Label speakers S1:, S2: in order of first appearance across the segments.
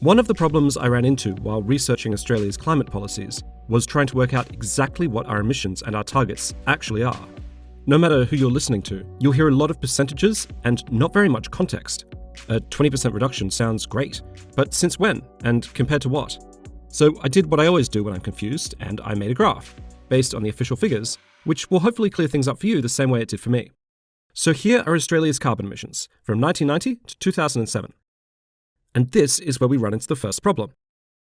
S1: One of the problems I ran into while researching Australia's climate policies was trying to work out exactly what our emissions and our targets actually are. No matter who you're listening to, you'll hear a lot of percentages and not very much context. A 20% reduction sounds great, but since when, and compared to what? So I did what I always do when I'm confused, and I made a graph, based on the official figures, which will hopefully clear things up for you the same way it did for me. So here are Australia's carbon emissions, from 1990 to 2007. And this is where we run into the first problem.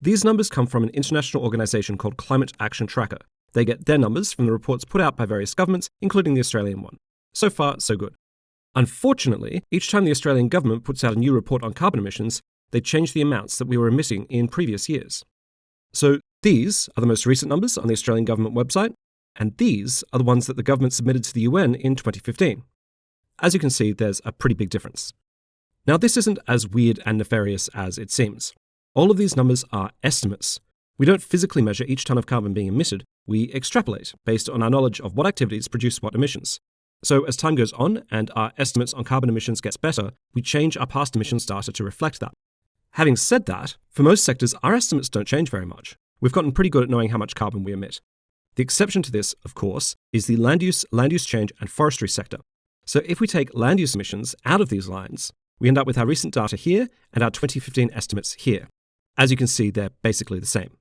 S1: These numbers come from an international organisation called Climate Action Tracker. They get their numbers from the reports put out by various governments, including the Australian one. So far, so good. Unfortunately, each time the Australian government puts out a new report on carbon emissions, they change the amounts that we were emitting in previous years. So these are the most recent numbers on the Australian government website, and these are the ones that the government submitted to the UN in 2015. As you can see, there's a pretty big difference. Now, this isn't as weird and nefarious as it seems. All of these numbers are estimates. We don't physically measure each ton of carbon being emitted, we extrapolate based on our knowledge of what activities produce what emissions. So as time goes on and our estimates on carbon emissions gets better, we change our past emissions data to reflect that. Having said that, for most sectors, our estimates don't change very much. We've gotten pretty good at knowing how much carbon we emit. The exception to this, of course, is the land use change and forestry sector. So if we take land use emissions out of these lines, we end up with our recent data here and our 2015 estimates here. As you can see, they're basically the same.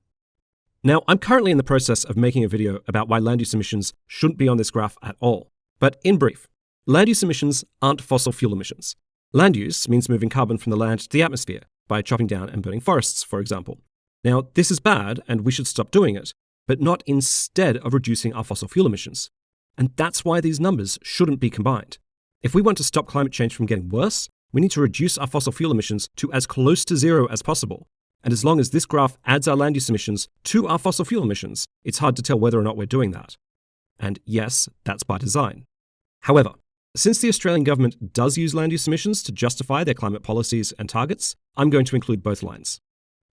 S1: Now, I'm currently in the process of making a video about why land use emissions shouldn't be on this graph at all. But in brief, land use emissions aren't fossil fuel emissions. Land use means moving carbon from the land to the atmosphere by chopping down and burning forests, for example. Now, this is bad and we should stop doing it, but not instead of reducing our fossil fuel emissions. And that's why these numbers shouldn't be combined. If we want to stop climate change from getting worse, we need to reduce our fossil fuel emissions to as close to zero as possible. And as long as this graph adds our land use emissions to our fossil fuel emissions, it's hard to tell whether or not we're doing that. And yes, that's by design. However, since the Australian government does use land use emissions to justify their climate policies and targets, I'm going to include both lines.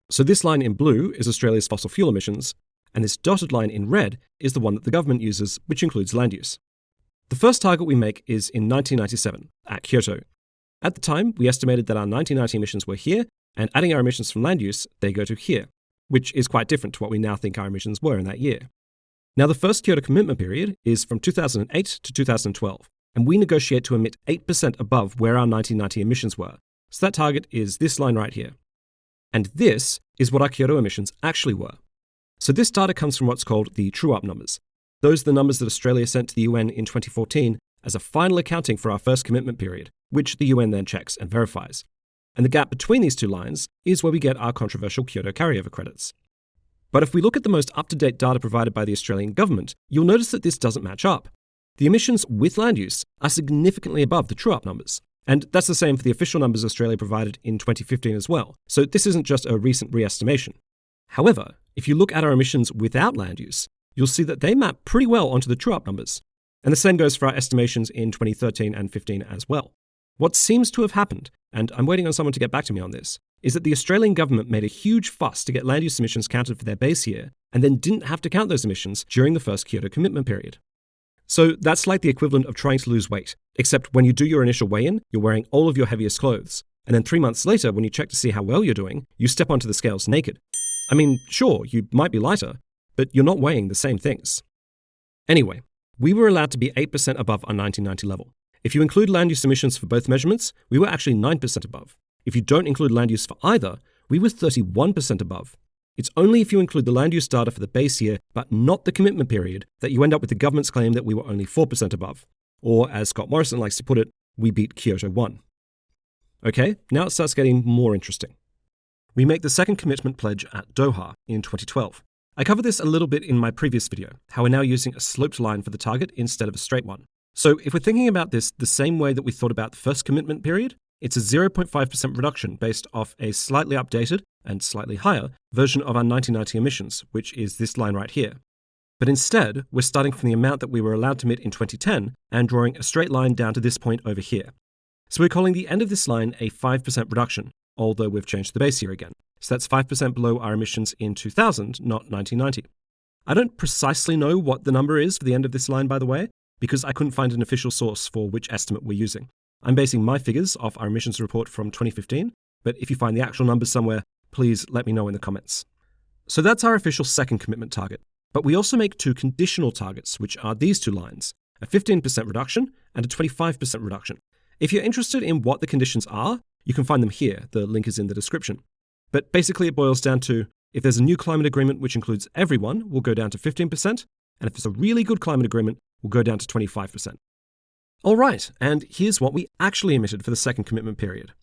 S1: So this line in blue is Australia's fossil fuel emissions, and this dotted line in red is the one that the government uses, which includes land use. The first target we make is in 1997, at Kyoto. At the time, we estimated that our 1990 emissions were here, and adding our emissions from land use, they go to here, which is quite different to what we now think our emissions were in that year. Now, the first Kyoto commitment period is from 2008 to 2012, and we negotiate to emit 8% above where our 1990 emissions were. So that target is this line right here. And this is what our Kyoto emissions actually were. So this data comes from what's called the true-up numbers. Those are the numbers that Australia sent to the UN in 2014 as a final accounting for our first commitment period, which the UN then checks and verifies. And the gap between these two lines is where we get our controversial Kyoto carryover credits. But if we look at the most up-to-date data provided by the Australian government, you'll notice that this doesn't match up. The emissions with land use are significantly above the true-up numbers. And that's the same for the official numbers Australia provided in 2015 as well. So this isn't just a recent re-estimation. However, if you look at our emissions without land use, you'll see that they map pretty well onto the true-up numbers. And the same goes for our estimations in 2013 and 15 as well. What seems to have happened, and I'm waiting on someone to get back to me on this, is that the Australian government made a huge fuss to get land use emissions counted for their base year, and then didn't have to count those emissions during the first Kyoto commitment period. So that's like the equivalent of trying to lose weight, except when you do your initial weigh-in, you're wearing all of your heaviest clothes, and then 3 months later, when you check to see how well you're doing, you step onto the scales naked. I mean, sure, you might be lighter, but you're not weighing the same things. Anyway, we were allowed to be 8% above our 1990 level. If you include land use emissions for both measurements, we were actually 9% above. If you don't include land use for either, we were 31% above. It's only if you include the land use data for the base year, but not the commitment period, that you end up with the government's claim that we were only 4% above. Or, as Scott Morrison likes to put it, we beat Kyoto 1. Okay, now it starts getting more interesting. We make the second commitment pledge at Doha in 2012. I covered this a little bit in my previous video, how we're now using a sloped line for the target instead of a straight one. So if we're thinking about this the same way that we thought about the first commitment period, it's a 0.5% reduction based off a slightly updated and slightly higher version of our 1990 emissions, which is this line right here. But instead, we're starting from the amount that we were allowed to emit in 2010 and drawing a straight line down to this point over here. So we're calling the end of this line a 5% reduction, although we've changed the base year again. So that's 5% below our emissions in 2000, not 1990. I don't precisely know what the number is for the end of this line, by the way, because I couldn't find an official source for which estimate we're using. I'm basing my figures off our emissions report from 2015, but if you find the actual numbers somewhere, Please let me know in the comments. So that's our official second commitment target. But we also make 2 conditional targets, which are these 2 lines, a 15% reduction and a 25% reduction. If you're interested in what the conditions are, you can find them here. The link is in the description. But basically it boils down to, if there's a new climate agreement which includes everyone, we'll go down to 15%, and if it's a really good climate agreement, we'll go down to 25%. All right, and here's what we actually emitted for the second commitment period.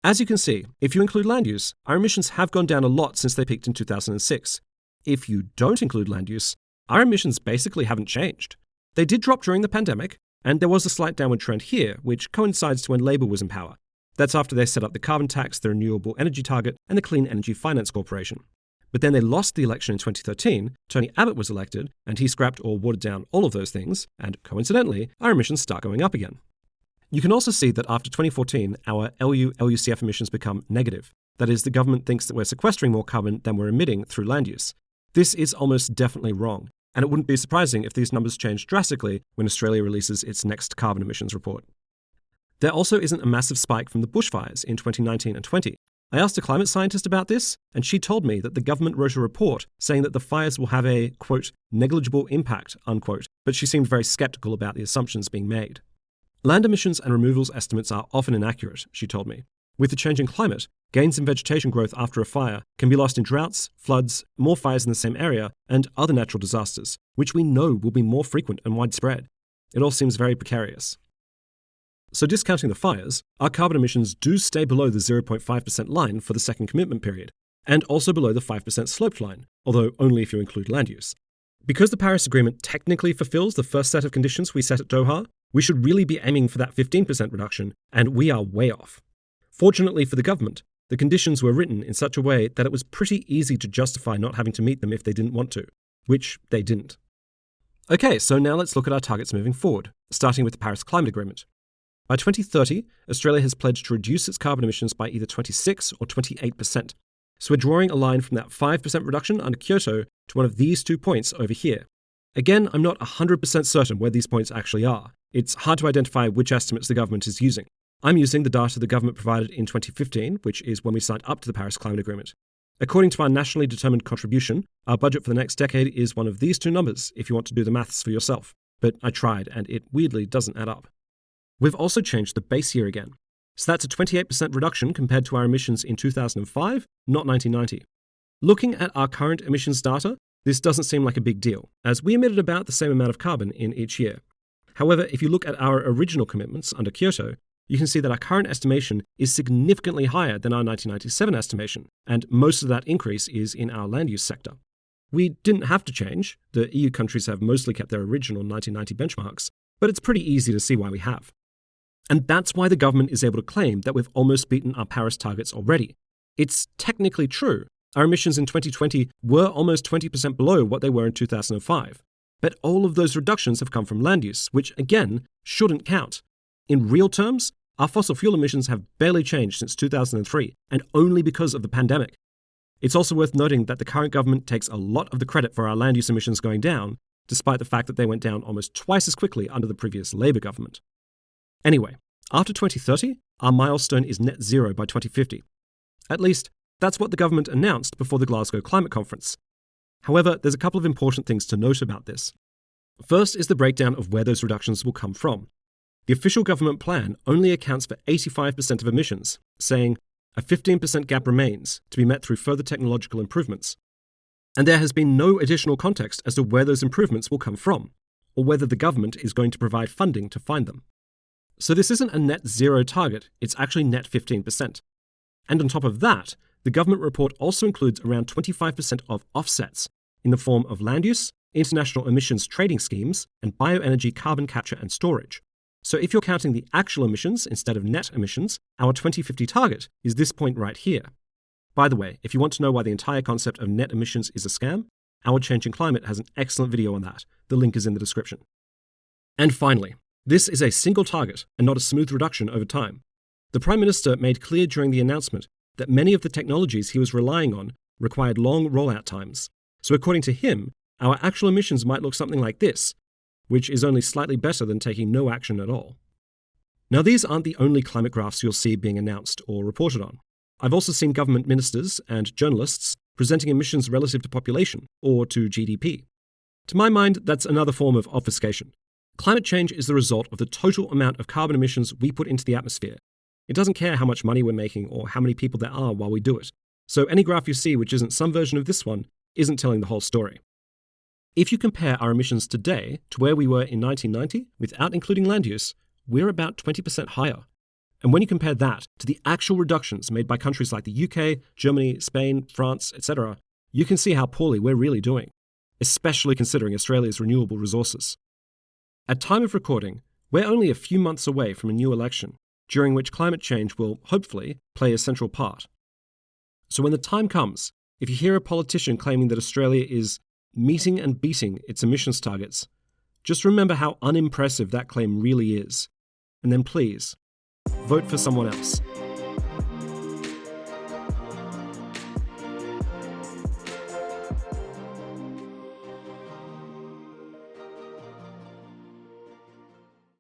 S1: As you can see, if you include land use, our emissions have gone down a lot since they peaked in 2006. If you don't include land use, our emissions basically haven't changed. They did drop during the pandemic, and there was a slight downward trend here, which coincides to when Labour was in power. That's after they set up the carbon tax, the renewable energy target, and the Clean Energy Finance Corporation. But then they lost the election in 2013, Tony Abbott was elected, and he scrapped or watered down all of those things, and coincidentally, our emissions start going up again. You can also see that after 2014, our LULUCF emissions become negative. That is, the government thinks that we're sequestering more carbon than we're emitting through land use. This is almost definitely wrong, and it wouldn't be surprising if these numbers change drastically when Australia releases its next carbon emissions report. There also isn't a massive spike from the bushfires in 2019 and 20. I asked a climate scientist about this, and she told me that the government wrote a report saying that the fires will have a, quote, negligible impact, unquote, but she seemed very skeptical about the assumptions being made. Land emissions and removals estimates are often inaccurate, she told me. With the changing climate, gains in vegetation growth after a fire can be lost in droughts, floods, more fires in the same area, and other natural disasters, which we know will be more frequent and widespread. It all seems very precarious. So discounting the fires, our carbon emissions do stay below the 0.5% line for the second commitment period, and also below the 5% sloped line, although only if you include land use. Because the Paris Agreement technically fulfills the first set of conditions we set at Doha, we should really be aiming for that 15% reduction, and we are way off. Fortunately for the government, the conditions were written in such a way that it was pretty easy to justify not having to meet them if they didn't want to, which they didn't. Okay, so now let's look at our targets moving forward, starting with the Paris Climate Agreement. By 2030, Australia has pledged to reduce its carbon emissions by either 26 or 28%. So we're drawing a line from that 5% reduction under Kyoto to one of these 2 points over here. Again, I'm not 100% certain where these points actually are. It's hard to identify which estimates the government is using. I'm using the data the government provided in 2015, which is when we signed up to the Paris Climate Agreement. According to our nationally determined contribution, our budget for the next decade is one of these 2 numbers if you want to do the maths for yourself. But I tried, and it weirdly doesn't add up. We've also changed the base year again. So that's a 28% reduction compared to our emissions in 2005, not 1990. Looking at our current emissions data, this doesn't seem like a big deal, as we emitted about the same amount of carbon in each year. However, if you look at our original commitments under Kyoto, you can see that our current estimation is significantly higher than our 1997 estimation, and most of that increase is in our land use sector. We didn't have to change. The EU countries have mostly kept their original 1990 benchmarks, but it's pretty easy to see why we have. And that's why the government is able to claim that we've almost beaten our Paris targets already. It's technically true. Our emissions in 2020 were almost 20% below what they were in 2005. But all of those reductions have come from land use, which, again, shouldn't count. In real terms, our fossil fuel emissions have barely changed since 2003, and only because of the pandemic. It's also worth noting that the current government takes a lot of the credit for our land use emissions going down, despite the fact that they went down almost twice as quickly under the previous Labour government. Anyway, after 2030, our milestone is net zero by 2050. At least, that's what the government announced before the Glasgow Climate Conference. However, there's a couple of important things to note about this. First is the breakdown of where those reductions will come from. The official government plan only accounts for 85% of emissions, saying a 15% gap remains to be met through further technological improvements. And there has been no additional context as to where those improvements will come from, or whether the government is going to provide funding to find them. So this isn't a net zero target, it's actually net 15%. And on top of that, the government report also includes around 25% of offsets in the form of land use, international emissions trading schemes, and bioenergy carbon capture and storage. So if you're counting the actual emissions instead of net emissions, our 2050 target is this point right here. By the way, if you want to know why the entire concept of net emissions is a scam, Our Changing Climate has an excellent video on that. The link is in the description. And finally, this is a single target and not a smooth reduction over time. The Prime Minister made clear during the announcement that many of the technologies he was relying on required long rollout times. So according to him, our actual emissions might look something like this, which is only slightly better than taking no action at all. Now, these aren't the only climate graphs you'll see being announced or reported on. I've also seen government ministers and journalists presenting emissions relative to population, or to GDP. To my mind, that's another form of obfuscation. Climate change is the result of the total amount of carbon emissions we put into the atmosphere. It doesn't care how much money we're making or how many people there are while we do it. So any graph you see which isn't some version of this one isn't telling the whole story. If you compare our emissions today to where we were in 1990, without including land use, we're about 20% higher. And when you compare that to the actual reductions made by countries like the UK, Germany, Spain, France, etc., you can see how poorly we're really doing, especially considering Australia's renewable resources. At time of recording, we're only a few months away from a new election, during which climate change will, hopefully, play a central part. So when the time comes, if you hear a politician claiming that Australia is meeting and beating its emissions targets, just remember how unimpressive that claim really is. And then please, vote for someone else.